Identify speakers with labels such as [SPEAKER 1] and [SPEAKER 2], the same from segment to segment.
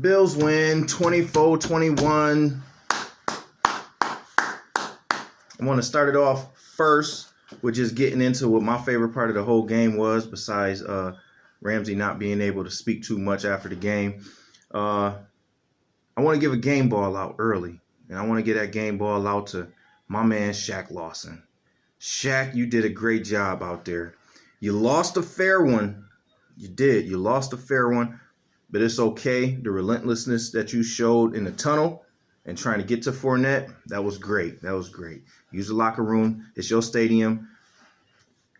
[SPEAKER 1] Bills win 24-21. I want to start it off first with just getting into what my favorite part of the whole game was, besides Ramsey not being able to speak too much after the game. I want to give a game ball out early, and I want to get that game ball out to my man Shaq Lawson. Shaq, you did a great job out there. You lost a fair one. You did. You lost a fair one, but it's okay. The relentlessness that you showed in the tunnel and trying to get to Fornette, that was great. That was great. Use the locker room. It's your stadium.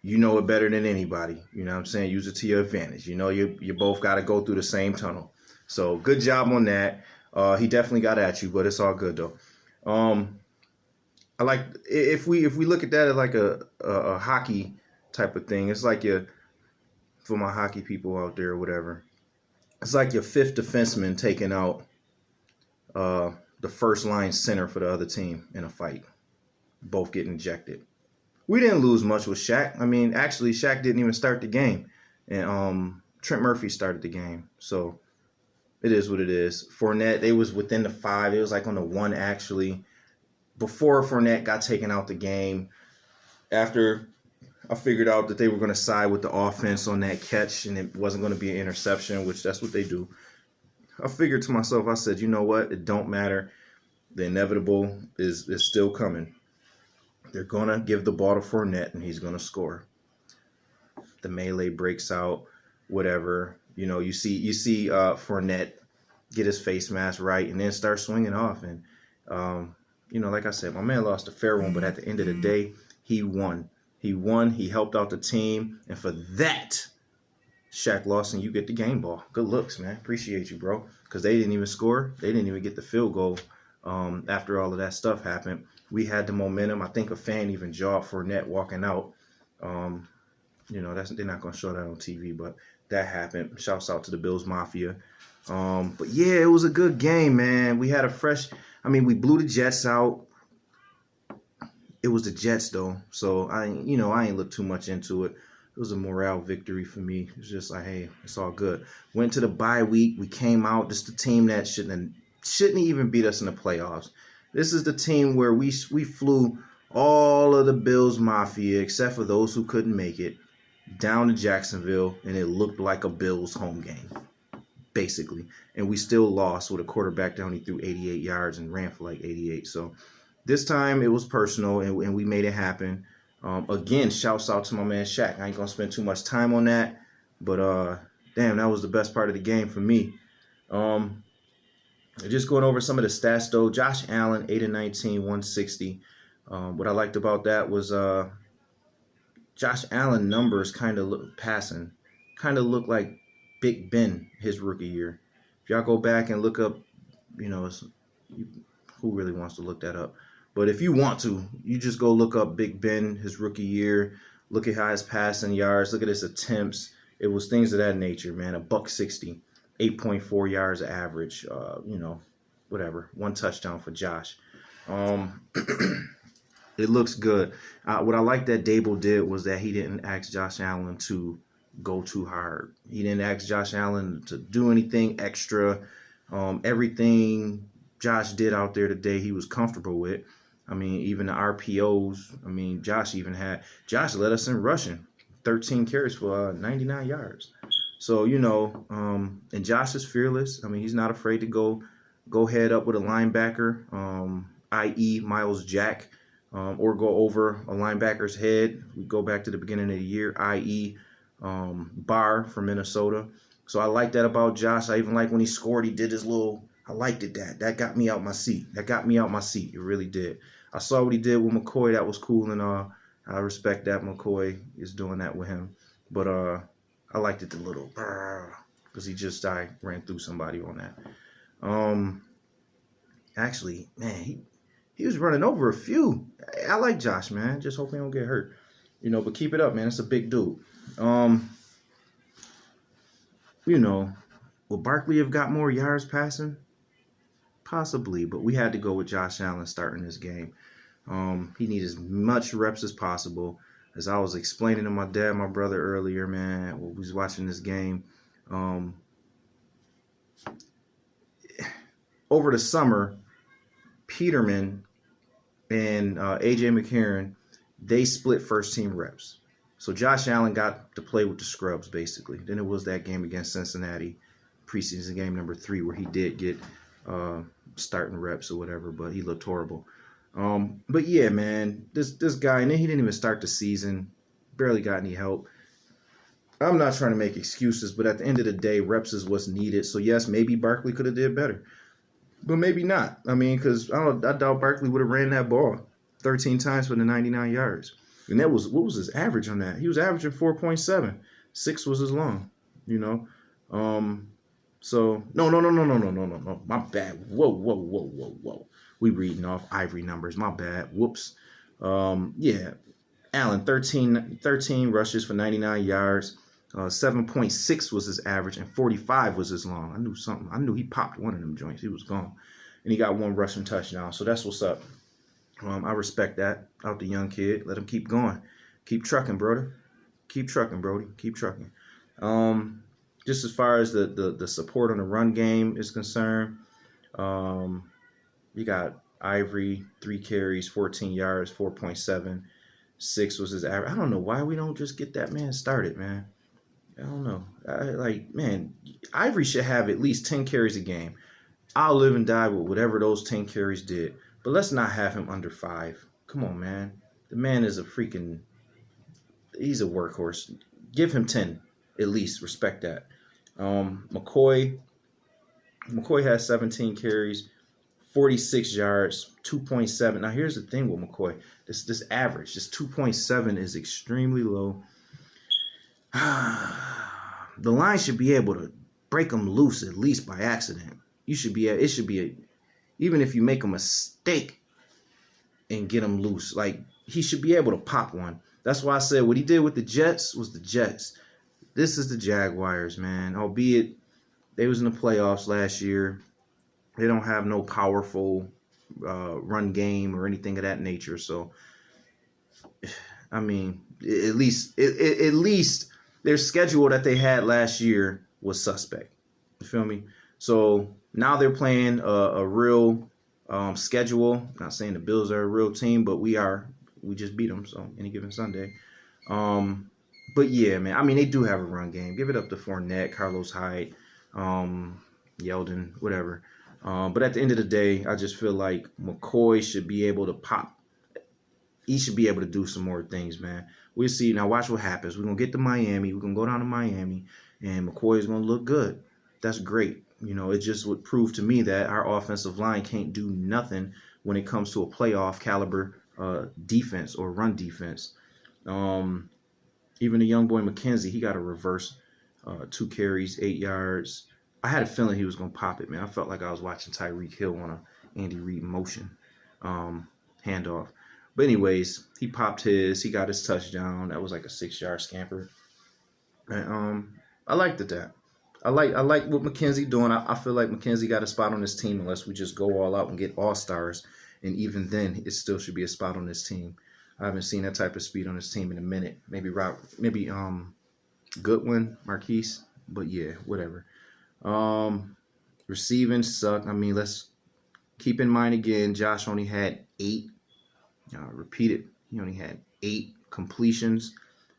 [SPEAKER 1] You know it better than anybody. You know what I'm saying? Use it to your advantage. You know you both got to go through the same tunnel. So good job on that. He definitely got at you, but it's all good though. I like if we look at that as like a hockey type of thing. It's like for my hockey people out there or whatever. It's like your fifth defenseman taking out the first line center for the other team in a fight. Both getting ejected. We didn't lose much with Shaq. I mean, actually, Shaq didn't even start the game, and Trent Murphy started the game. So it is what it is. Fornette, they was within the 5. It was like on the 1 actually. Before Fornette got taken out the game, after I figured out that they were going to side with the offense on that catch and it wasn't going to be an interception, which that's what they do. I figured to myself, I said, you know what? It don't matter. The inevitable is still coming. They're going to give the ball to Fornette and he's going to score. The melee breaks out, whatever. You know, you see Fornette get his face mask right and then start swinging off. And, you know, like I said, my man lost a fair one, but at the end of the day, he won. He won. He helped out the team. And for that, Shaq Lawson, you get the game ball. Good looks, man. Appreciate you, bro. Because they didn't even score. They didn't even get the field goal after all of that stuff happened. We had the momentum. I think a fan even jawed Fornette walking out. You know, they're not going to show that on TV, but that happened. Shouts out to the Bills Mafia. But, yeah, it was a good game, man. We had we blew the Jets out. It was the Jets, though, so I ain't looked too much into it. It was a morale victory for me. It's just like, hey, it's all good. Went to the bye week. We came out. This is the team that shouldn't even beat us in the playoffs. This is the team where we flew all of the Bills Mafia, except for those who couldn't make it, down to Jacksonville, and it looked like a Bills home game, basically. And we still lost with a quarterback that only threw 88 yards and ran for like 88. So this time it was personal, and we made it happen. Again, shouts out to my man Shaq. I ain't going to spend too much time on that, but damn, that was the best part of the game for me. Just going over some of the stats, though. Josh Allen, 8-19, 160. What I liked about that was Josh Allen numbers kind of look like Big Ben his rookie year. If y'all go back and look up, who really wants to look that up? But if you want to, you just go look up Big Ben his rookie year. Look at how his passing yards. Look at his attempts. It was things of that nature, man. $160, 8.4 yards average. Whatever. 1 touchdown for Josh. It looks good. What I like that Dable did was that he didn't ask Josh Allen to go too hard. He didn't ask Josh Allen to do anything extra. Everything Josh did out there today, he was comfortable with. I mean, even the RPOs. I mean, Josh led us in rushing, 13 carries for 99 yards. So, and Josh is fearless. I mean, he's not afraid to go head up with a linebacker, i.e. Miles Jack, or go over a linebacker's head. We go back to the beginning of the year, i.e. Barr from Minnesota. So I like that about Josh. I even like when he scored, he did his little, I liked it. That got me out my seat. It really did. I saw what he did with McCoy. That was cool and I respect that McCoy is doing that with him. But I liked it the little because he just ran through somebody on that. Actually, man, he was running over a few. I like Josh, man. Just hope he don't get hurt. But keep it up, man. It's a big dude. Will Barkley have got more yards passing? Possibly, but we had to go with Josh Allen starting this game. He needs as much reps as possible. As I was explaining to my dad, my brother earlier, man, when we was watching this game, over the summer, Peterman and A.J. McCarron, they split first team reps. So Josh Allen got to play with the scrubs, basically. Then it was that game against Cincinnati, preseason game number 3, where he did get starting reps or whatever, but he looked horrible. But yeah, man, this guy, and then he didn't even start the season, barely got any help. I'm not trying to make excuses, but at the end of the day, reps is what's needed. So yes, maybe Barkley could have did better, but maybe not. I mean, because I doubt Barkley would have ran that ball 13 times for the 99 yards. And that was, what was his average on that? He was averaging 4.7. 6 was his long, you know. So no. My bad. Whoa. We reading off Ivory numbers. My bad. Whoops. Yeah. Allen, 13 rushes for 99 yards. 7.6 was his average, and 45 was his long. I knew something. I knew he popped one of them joints. He was gone. And he got 1 rushing touchdown. So that's what's up. I respect that out the young kid. Let him keep going. Keep trucking, brother. Keep trucking, Brody. Keep trucking. Just as far as the support on the run game is concerned, you got Ivory, 3 carries, 14 yards, 4.7. 6 was his average. I don't know why we don't just get that man started, man. I don't know. Man, Ivory should have at least 10 carries a game. I'll live and die with whatever those 10 carries did. But let's not have him under 5. Come on, man. The man is he's a workhorse. Give him 10, at least. Respect that. McCoy has 17 carries, 46 yards, 2.7. Now, here's the thing with McCoy. This average, this 2.7 is extremely low. The line should be able to break him loose at least by accident. Even if you make a mistake and get him loose, like, he should be able to pop one. That's why I said what he did with the Jets was the Jets. This is the Jaguars, man. Albeit they was in the playoffs last year. They don't have no powerful run game or anything of that nature. So, I mean, at least their schedule that they had last year was suspect. You feel me? So now they're playing a real schedule. I'm not saying the Bills are a real team, but we just beat them. So any given Sunday. But yeah, man. I mean, they do have a run game. Give it up to Fornette, Carlos Hyde, Yeldon, whatever. But at the end of the day, I just feel like McCoy should be able to pop. He should be able to do some more things, man. We'll see. Now watch what happens. We're going to get to Miami. We're going to go down to Miami, and McCoy is going to look good. That's great. You know, it just would prove to me that our offensive line can't do nothing when it comes to a playoff caliber defense or run defense. Even the young boy McKenzie, he got a reverse 2 carries, 8 yards. I had a feeling he was going to pop it, man. I felt like I was watching Tyreek Hill on a Andy Reid motion handoff. But anyways, he popped his. He got his touchdown. That was like a 6-yard scamper. And I liked that. I like what McKenzie doing. I feel like McKenzie got a spot on this team unless we just go all out and get all-stars. And even then, it still should be a spot on this team. I haven't seen that type of speed on this team in a minute. Maybe Goodwin, Marquise. But yeah, whatever. Receiving sucked. I mean, let's keep in mind again, Josh only had 8. He only had 8 completions.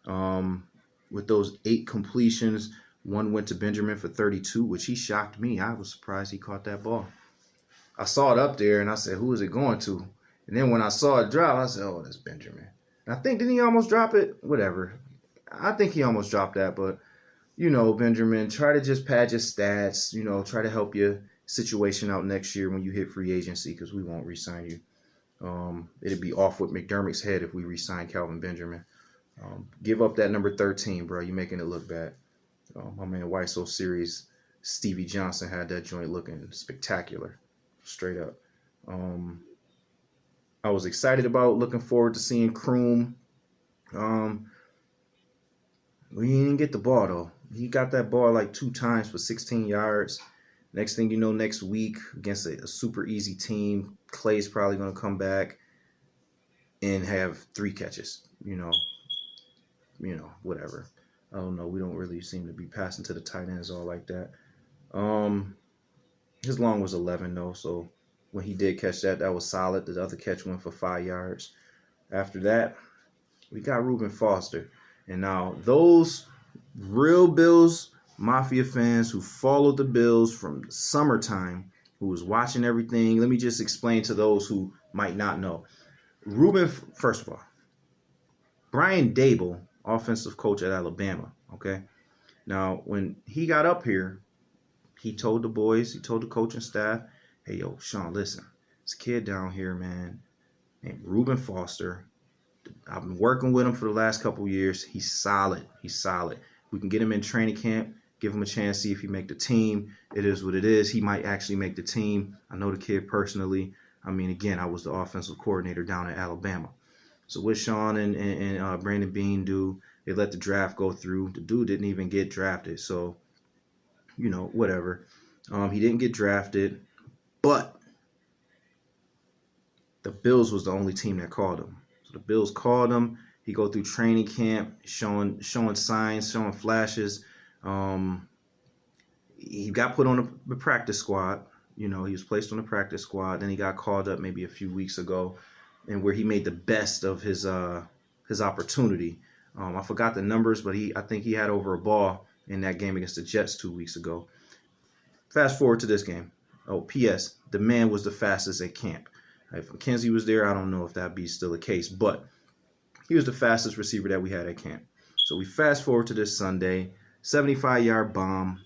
[SPEAKER 1] With those 8 completions, 1 went to Benjamin for 32, which he shocked me. I was surprised he caught that ball. I saw it up there, and I said, who is it going to? And then when I saw it drop, I said, oh, that's Benjamin. And I think, didn't he almost drop it? Whatever. I think he almost dropped that, but, you know, Benjamin, try to just pad your stats, you know, try to help your situation out next year when you hit free agency, because we won't re-sign you. It'd be off with McDermott's head if we re-sign Calvin Benjamin. Give up that number 13, bro. You're making it look bad. My man, why so serious? Stevie Johnson had that joint looking spectacular, straight up. I was excited about, looking forward to seeing Kroom. We didn't get the ball, though. He got that ball like 2 times for 16 yards. Next thing you know, next week against a super easy team, Clay's probably going to come back and have 3 catches. You know, whatever. I don't know. We don't really seem to be passing to the tight ends all like that. His long was 11 though, so when he did catch that, that was solid. The other catch went for 5 yards. After that, we got Reuben Foster. And now those real Bills Mafia fans who followed the Bills from the summertime, who was watching everything, let me just explain to those who might not know. Reuben, first of all, Brian Dable, offensive coach at Alabama, okay? Now, when he got up here, he told the boys, he told the coaching staff, hey, yo, Sean, listen, this kid down here, man, named Reuben Foster. I've been working with him for the last couple of years. He's solid. He's solid. We can get him in training camp, give him a chance, see if he make the team. It is what it is. He might actually make the team. I know the kid personally. I mean, again, I was the offensive coordinator down at Alabama. So what Sean and Brandon Beane do, they let the draft go through. The dude didn't even get drafted. So, you know, whatever. He didn't get drafted, but the Bills was the only team that called him. So the Bills called him. He go through training camp, showing signs, showing flashes. He got put on the practice squad. You know, he was placed on the practice squad. Then he got called up maybe a few weeks ago, and where he made the best of his opportunity. I forgot the numbers, but I think he had over a ball in that game against the Jets 2 weeks ago. Fast forward to this game. Oh, P.S. The man was the fastest at camp. If McKenzie was there, I don't know if that'd be still the case, but he was the fastest receiver that we had at camp. So we fast forward to this Sunday, 75-yard bomb.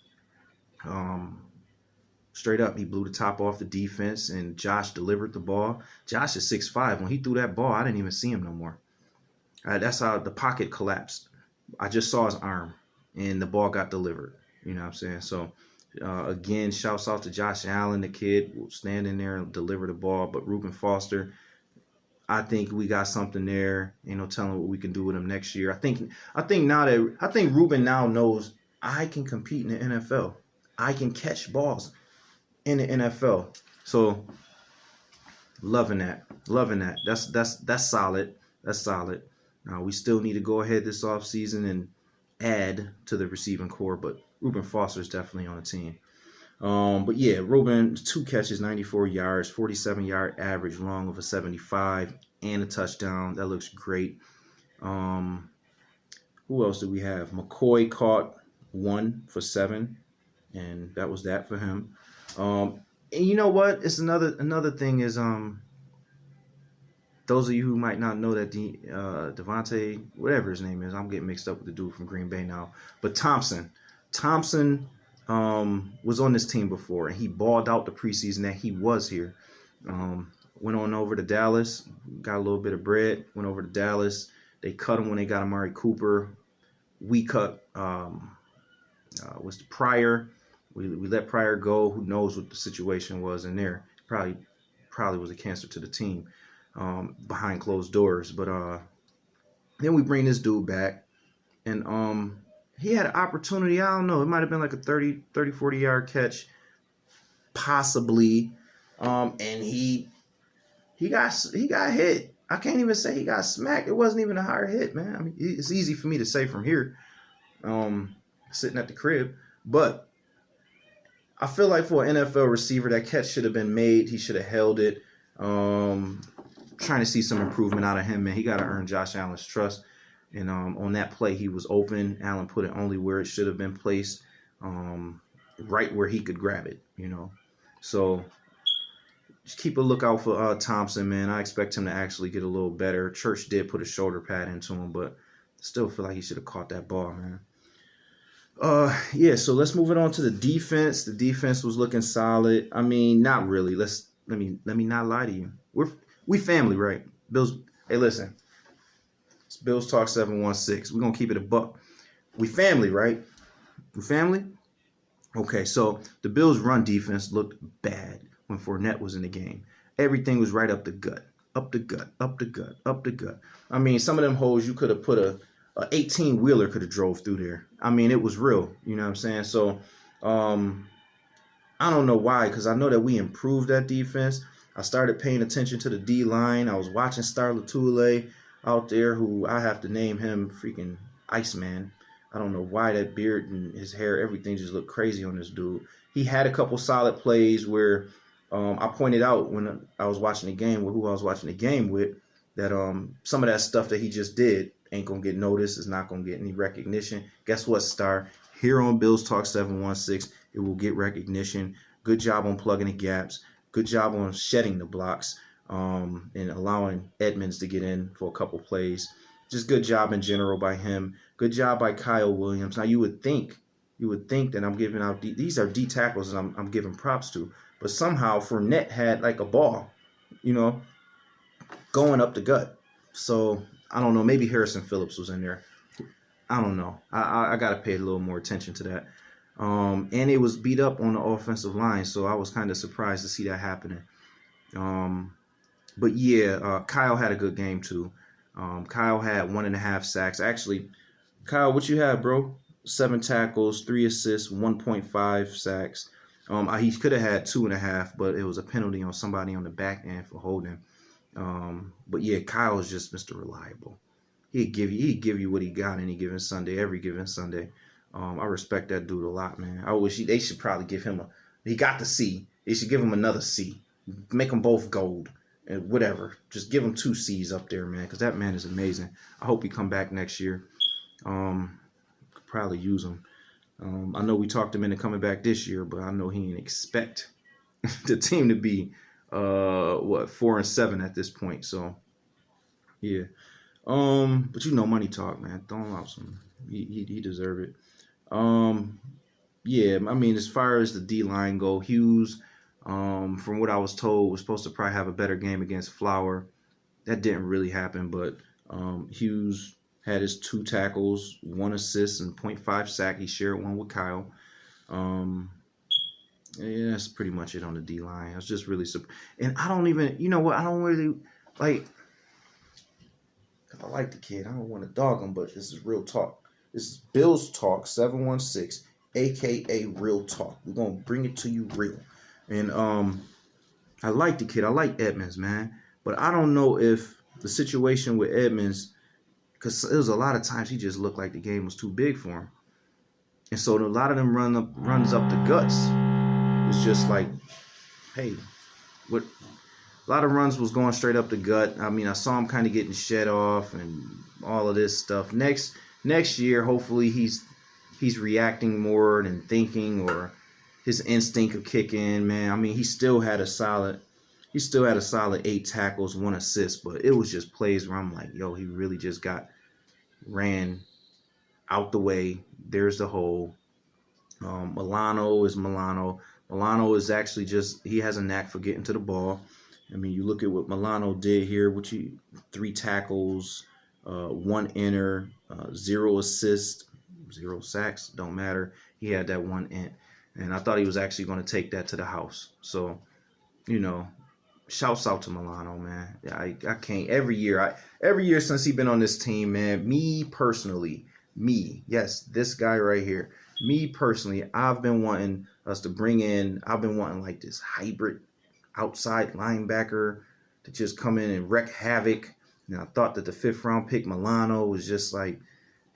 [SPEAKER 1] Straight up, he blew the top off the defense, and Josh delivered the ball. Josh is 6'5". When he threw that ball, I didn't even see him no more. That's how the pocket collapsed. I just saw his arm, and the ball got delivered. You know what I'm saying? So, again, shouts out to Josh Allen, the kid will stand in there and deliver the ball. But Reuben Foster, I think we got something there. Ain't no telling what we can do with him next year. I think Reuben now knows I can compete in the NFL. I can catch balls in the NFL. So loving that. That's solid. That's solid. Now we still need to go ahead this offseason and add to the receiving core, but Reuben Foster is definitely on the team. But yeah, Reuben, 2 catches, 94 yards, 47-yard average, long of a 75, and a touchdown. That looks great. Who else did we have? McCoy caught 1 for 7, and that was that for him. And you know what? It's another thing is those of you who might not know that Devontae, whatever his name is, I'm getting mixed up with the dude from Green Bay now, but Thompson was on this team before, and he balled out the preseason that he was here. Went on over to Dallas, got a little bit of bread, went over to Dallas. They cut him when they got Amari Cooper. We cut was the Pryor. We let Pryor go. Who knows what the situation was in there? Probably was a cancer to the team behind closed doors. But then we bring this dude back, and he had an opportunity. I don't know. It might have been like a 30, 40-yard catch, possibly. And he got hit. I can't even say he got smacked. It wasn't even a hard hit, man. I mean, it's easy for me to say from here, sitting at the crib. But I feel like for an NFL receiver, that catch should have been made. He should have held it. Trying to see some improvement out of him, man. He got to earn Josh Allen's trust. And on that play, he was open. Allen put it only where it should have been placed, right where he could grab it, you know. So just keep a lookout for Thompson, man. I expect him to actually get a little better. Church did put a shoulder pad into him, but still feel like he should have caught that ball, man. Yeah, so let's move it on to the defense. The defense was looking solid. I mean, not really. Let me not lie to you. We family, right? Bills. Hey, listen. It's Bills Talk 716. We're gonna keep it a buck. We family, right? We family? Okay, so the Bills' run defense looked bad when Fornette was in the game. Everything was right up the gut. Up the gut. I mean, some of them holes you could have put a 18-wheeler could have drove through there. I mean, it was real. You know what I'm saying? So, I don't know why, because I know that we improved that defense. I started paying attention to the D-line. I was watching Star Lotulelei out there, who I have to name him freaking Iceman. I don't know why that beard and his hair, everything just looked crazy on this dude. he had a couple solid plays where I pointed out when I was watching the game with who I was watching the game with that some of that stuff that he just did ain't gonna get noticed. It's not gonna get any recognition. Guess what, Star? Here on Bills Talk 716, it will get recognition. Good job on plugging the gaps. Good job on shedding the blocks and allowing Edmonds to get in for a couple plays. Just good job in general by him. Good job by Kyle Williams. Now you would think that I'm giving out these are D tackles and I'm giving props to, but somehow Fornette had like a ball, going up the gut. So I don't know. Maybe Harrison Phillips was in there. I don't know. I got to pay a little more attention to that. And it was beat up on the offensive line, so I was kind of surprised to see that happening. But yeah, Kyle had a good game too. Kyle had 1.5 sacks. Actually, Kyle, what you had, bro? 7 tackles, 3 assists, 1.5 sacks. He could have had 2.5, but it was a penalty on somebody on the back end for holding. But yeah, Kyle is just Mr. Reliable. He'd give you what he got any given Sunday, every given Sunday. I respect that dude a lot, man. I wish they should probably give him he got the C. They should give him another C. Make them both gold and whatever. Just give him 2 C's up there, man, because that man is amazing. I hope he come back next year. Could probably use him. I know we talked him into coming back this year, but I know he didn't expect the team to be 4-7 at this point. So yeah. But money talk, man. Throw him out some. He deserve it. Yeah, I mean, as far as the D line go, Hughes, from what I was told, was supposed to probably have a better game against Flower. That didn't really happen, but Hughes had his 2 tackles, 1 assist, and 0.5 sack. He shared 1 with Kyle. Yeah, that's pretty much it on the D line. I was just really and I don't even, I don't really like. I like the kid. I don't want to dog him, but this is real talk. This is Bills Talk 716, a.k.a. Real Talk. We're going to bring it to you real. And I like the kid. I like Edmonds, man. But I don't know if the situation with Edmonds, because there was a lot of times he just looked like the game was too big for him. And so a lot of them runs up the guts. It's just like, hey, what? A lot of runs was going straight up the gut. I mean, I saw him kind of getting shed off and all of this stuff. Next year, hopefully he's reacting more and thinking, or his instinct will kick in, man. I mean, he still had a solid 8 tackles, 1 assist, but it was just plays where I'm like, yo, he really just got ran out the way. There's the hole. Milano is Milano. Milano is actually he has a knack for getting to the ball. I mean, you look at what Milano did here, 3 tackles, 1 inner, 0 assists, 0 sacks, don't matter. He had that 1 int, and I thought he was actually going to take that to the house. So, shouts out to Milano, man. I can't every year since he's been on this team, man. Me personally, yes, this guy right here. Me personally, I've been wanting like this hybrid outside linebacker to just come in and wreak havoc. And I thought that the 5th round pick Milano was just like,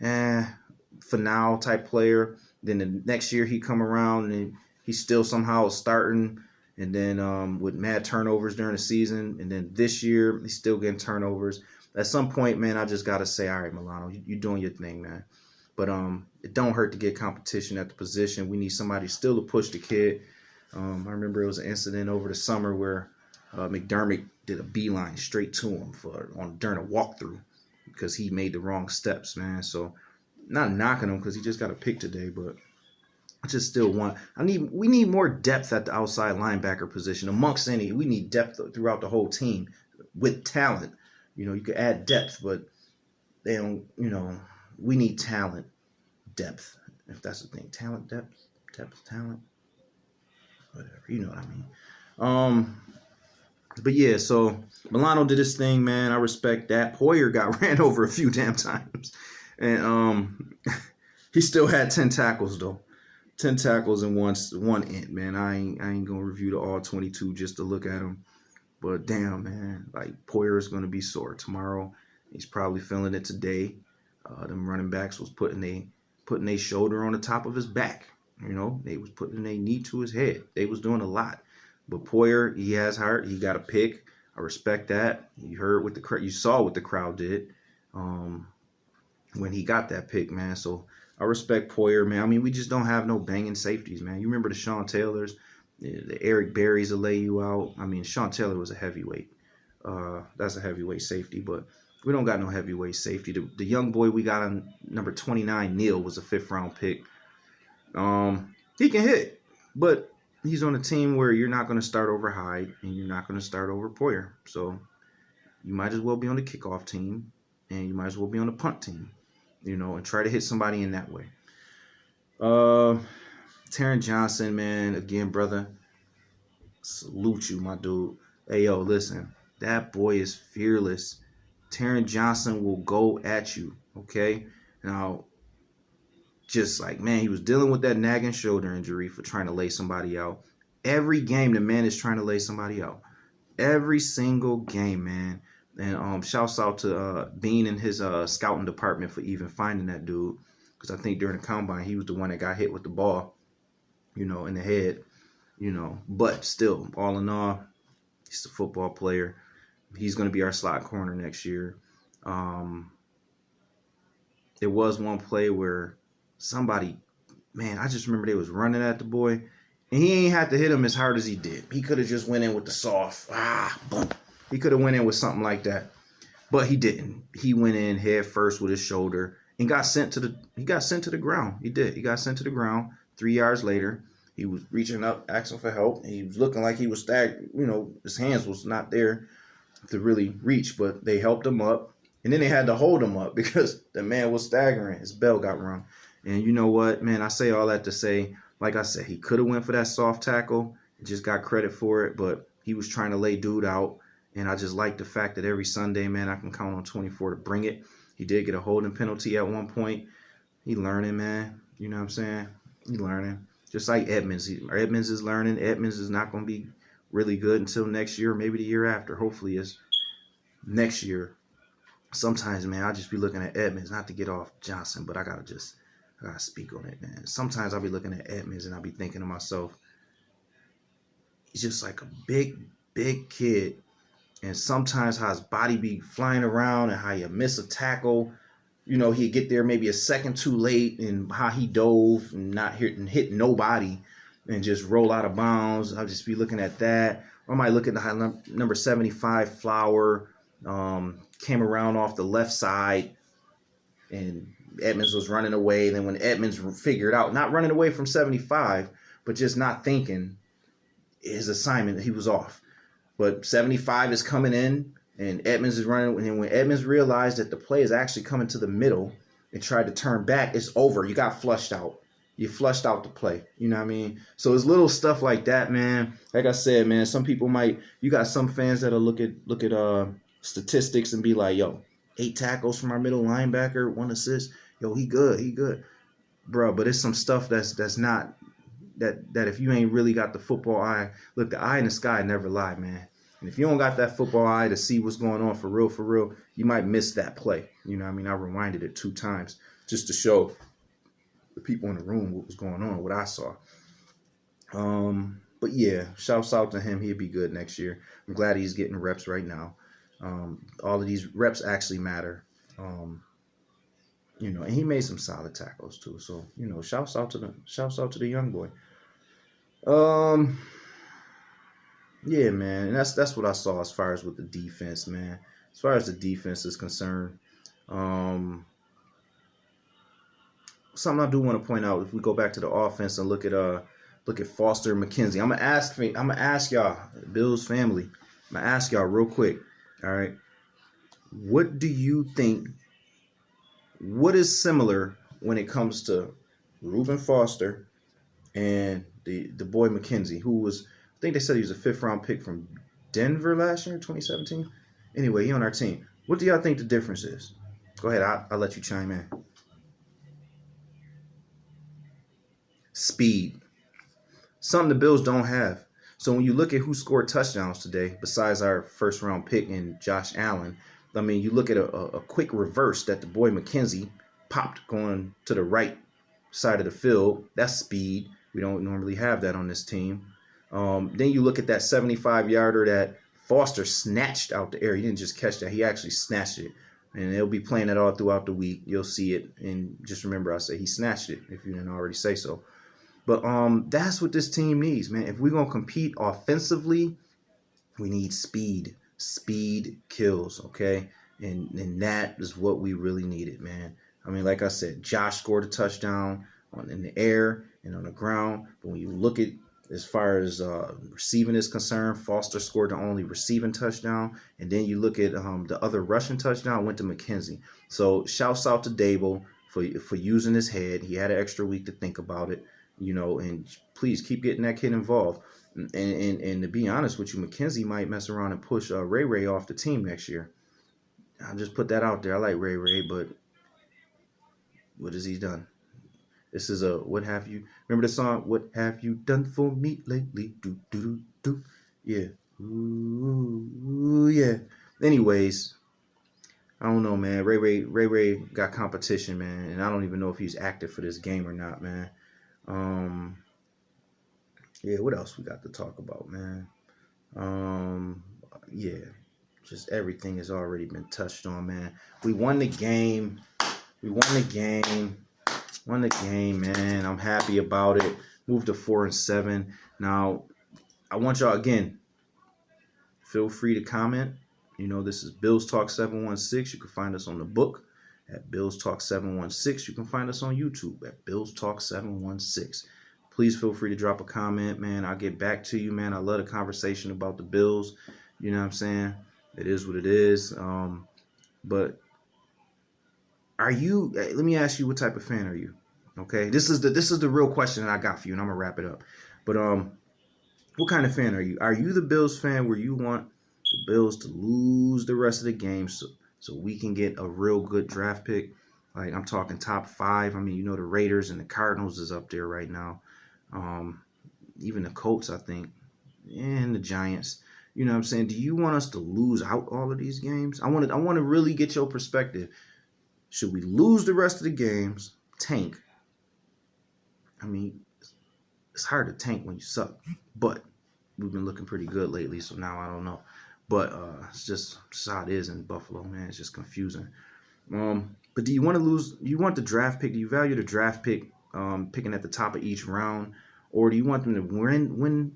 [SPEAKER 1] for now type player. Then the next year he come around and he's still somehow starting. And then with mad turnovers during the season. And then this year he's still getting turnovers. At some point, man, I just got to say, all right, Milano, you're doing your thing, man. But it don't hurt to get competition at the position. We need somebody still to push the kid. I remember it was an incident over the summer where McDermott did a beeline straight to him during a walkthrough because he made the wrong steps, man. So not knocking him because he just got a pick today, but I just still we need more depth at the outside linebacker position amongst we need depth throughout the whole team with talent. You could add depth, but they don't, we need talent, depth, if that's the thing. Talent, depth, talent. Whatever, you know what I mean. But yeah, so Milano did his thing, man. I respect that. Poyer got ran over a few damn times, and he still had 10 tackles though. 10 tackles and one int, man. I ain't gonna review the all 22 just to look at him, but damn, man, like Poyer is gonna be sore tomorrow. He's probably feeling it today. Them running backs was putting a shoulder on the top of his back. You know, they was putting their knee to his head. They was doing a lot. But Poyer, he has heart. He got a pick. I respect that. You heard what you saw what the crowd did when he got that pick, man. So I respect Poyer, man. I mean, we just don't have no banging safeties, man. You remember the Sean Taylors, the Eric Berries will lay you out. I mean, Sean Taylor was a heavyweight. That's a heavyweight safety, but we don't got no heavyweight safety. The young boy we got on number 29, Neal, was a 5th-round pick. He can hit, but he's on a team where you're not going to start over Hyde and you're not going to start over Poyer. So you might as well be on the kickoff team and you might as well be on the punt team, you know, and try to hit somebody in that way. Taron Johnson, man, again, brother, salute you, my dude. Hey, yo, listen, that boy is fearless. Taron Johnson will go at you, okay? Now, just like, man, he was dealing with that nagging shoulder injury for trying to lay somebody out. Every game, the man is trying to lay somebody out. Every single game, man. And shouts out to Bean and his scouting department for even finding that dude. Because I think during the combine, he was the one that got hit with the ball, you know, in the head, you know. But still, all in all, he's a football player. He's going to be our slot corner next year. There was one play where somebody, man, I just remember they was running at the boy, and he ain't had to hit him as hard as he did. He could have just went in with the soft, boom. He could have went in with something like that, but he didn't. He went in head first with his shoulder and got sent to the ground. He did. He got sent to the ground. 3 yards later, he was reaching up, asking for help. He was looking like he was staggering. You know, his hands was not there to really reach, but they helped him up, and then they had to hold him up because the man was staggering. His bell got rung. And you know what, man, I say all that to say, like I said, he could have went for that soft tackle and just got credit for it, but he was trying to lay dude out. And I just like the fact that every Sunday, man, I can count on 24 to bring it. He did get a holding penalty at one point. He learning, man. You know what I'm saying? He learning. Just like Edmonds. Edmonds is learning. Edmonds is not going to be really good until next year, maybe the year after. Hopefully it's next year. Sometimes, man, I'll just be looking at Edmonds, not to get off Johnson, but I got to speak on it, man. Sometimes I'll be looking at Edmonds and I'll be thinking to myself, he's just like a big, big kid. And sometimes how his body be flying around and how you miss a tackle. You know, he'd get there maybe a second too late and how he dove and not hit nobody and just roll out of bounds. I'll just be looking at that. Or I might look at the number 75 Flower, came around off the left side and Edmonds was running away. And then when Edmonds figured out, not running away from 75, but just not thinking his assignment, he was off. But 75 is coming in, and Edmonds is running. And when Edmonds realized that the play is actually coming to the middle and tried to turn back, it's over. You got flushed out. You flushed out the play. You know what I mean? So it's little stuff like that, man. Like I said, man, some people you got some fans that'll look at statistics and be like, yo, 8 tackles from our middle linebacker, 1 assist. Yo, he good. Bro, but it's some stuff that's not, that if you ain't really got the football eye, look, the eye in the sky never lie, man. And if you don't got that football eye to see what's going on for real, you might miss that play. You know what I mean? I rewinded it 2 times just to show the people in the room what was going on, what I saw. But yeah, shouts out to him. He'll be good next year. I'm glad he's getting reps right now. All of these reps actually matter. You know, and he made some solid tackles too. So, you know, shouts out to the young boy. Yeah, man, and that's what I saw as far as with the defense, man. As far as the defense is concerned, something I do want to point out, if we go back to the offense and look at Foster and McKenzie, I'm gonna ask y'all, Bills family, I'm gonna ask y'all real quick. All right, what do you think? What is similar when it comes to Reuben Foster and the boy McKenzie, who was, I think they said he was a 5th-round pick from Denver last year, 2017. Anyway, he on our team. What do y'all think the difference is? Go ahead, I'll let you chime in. Speed. Something the Bills don't have. So when you look at who scored touchdowns today, besides our 1st-round pick in Josh Allen, I mean, you look at a quick reverse that the boy McKenzie popped going to the right side of the field. That's speed. We don't normally have that on this team. Then you look at that 75-yarder that Foster snatched out the air. He didn't just catch that. He actually snatched it. And they'll be playing it all throughout the week. You'll see it. And just remember, I said he snatched it, if you didn't already say so. But that's what this team needs, man. If we're going to compete offensively, we need speed. Speed kills, okay? And that is what we really needed, man. I mean, like I said, Josh scored a touchdown in the air and on the ground. But when you look at as far as receiving is concerned, Foster scored the only receiving touchdown. And then you look at the other rushing touchdown went to McKenzie. So shouts out to Dable for using his head. He had an extra week to think about it, you know, and please keep getting that kid involved. And to be honest with you, McKenzie might mess around and push Ray off the team next year. I'll just put that out there. I like Ray, but what has he done? This is a what have you? Remember the song? What have you done for me lately? Do do do do. Yeah. Ooh, yeah. Anyways, I don't know, man. Ray got competition, man, and I don't even know if he's active for this game or not, man. Yeah. What else we got to talk about, man? Yeah. Just everything has already been touched on, man. We won the game. Won the game, man. I'm happy about it. Moved to 4-7. Now, I want y'all, again, feel free to comment. You know, this is Bills Talk 716. You can find us on the book at Bills Talk 716. You can find us on YouTube at Bills Talk 716. Please feel free to drop a comment, man. I'll get back to you, man. I love the conversation about the Bills. You know what I'm saying? It is what it is. But let me ask you, what type of fan are you? Okay, this is the real question that I got for you, and I'm gonna wrap it up. But what kind of fan are you? Are you the Bills fan where you want the Bills to lose the rest of the game so we can get a real good draft pick? Like, I'm talking top 5. I mean, you know, the Raiders and the Cardinals is up there right now. Even the Colts, I think, and the Giants. You know what I'm saying? Do you want us to lose out all of these games? I want to really get your perspective. Should we lose the rest of the games, tank? I mean, it's hard to tank when you suck, but we've been looking pretty good lately, so now I don't know. But it's just how it is in Buffalo, man. It's just confusing. But do you want to lose? Do you want the draft pick? Do you value the draft pick picking at the top of each round? Or do you want them to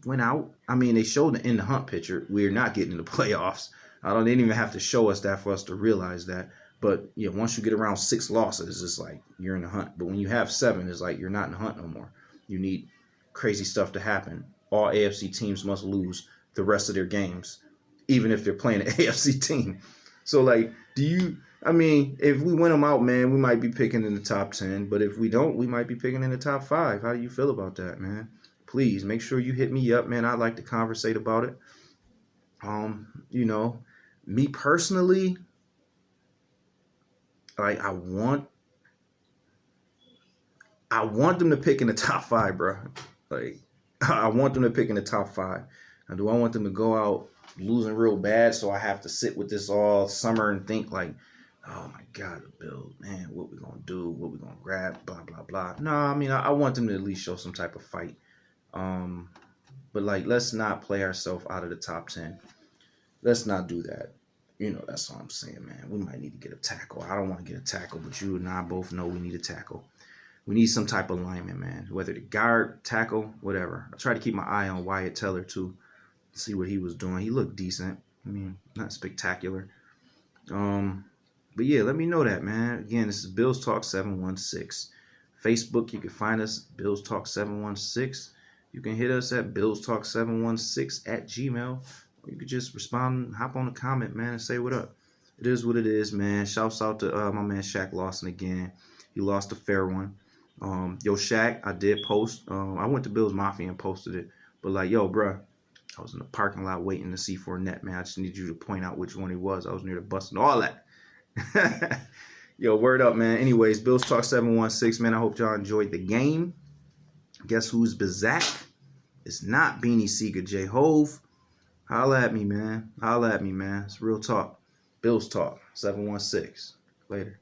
[SPEAKER 1] win out? I mean, they showed the in the hunt picture. We're not getting in the playoffs. They didn't even have to show us that for us to realize that. But yeah, once you get around 6 losses, it's like you're in the hunt. But when you have 7, it's like you're not in the hunt no more. You need crazy stuff to happen. All AFC teams must lose the rest of their games, even if they're playing an AFC team. So, like, if we win them out, man, we might be picking in the top 10. But if we don't, we might be picking in the top 5. How do you feel about that, man? Please make sure you hit me up, man. I'd like to conversate about it. You know, me personally, like, I want them to pick in the top 5, bro. Like, I want them to pick in the top 5. Now, do I want them to go out losing real bad so I have to sit with this all summer and think like, oh my God, the Bills, man, what we gonna do? What we gonna grab? Blah blah blah. No, I mean, I want them to at least show some type of fight. But like, let's not play ourselves out of the top 10. Let's not do that. You know, that's all I'm saying, man. We might need to get a tackle. I don't want to get a tackle, but you and I both know we need a tackle. We need some type of lineman, man. Whether the guard, tackle, whatever. I try to keep my eye on Wyatt Teller, too. See what he was doing. He looked decent. I mean, not spectacular. But yeah, let me know that, man. Again, this is Bills Talk 716. Facebook, you can find us, Bills Talk 716. You can hit us at Bills Talk 716 at Gmail. Or you could just respond, hop on a comment, man, and say what up. It is what it is, man. Shouts out to my man Shaq Lawson again. He lost a fair one. Yo, Shaq, I did post. I went to Bills Mafia and posted it. But like, yo, bruh, I was in the parking lot waiting to see Fornette, man. I just need you to point out which one he was. I was near the bus and all that. Yo, word up, man. Anyways, Bills Talk 716, man. I hope y'all enjoyed the game. Guess who's Bazak? It's not Beanie Seeger, J-Hove. Holla at me, man. Holla at me, man. It's real talk. Bills Talk 716. Later.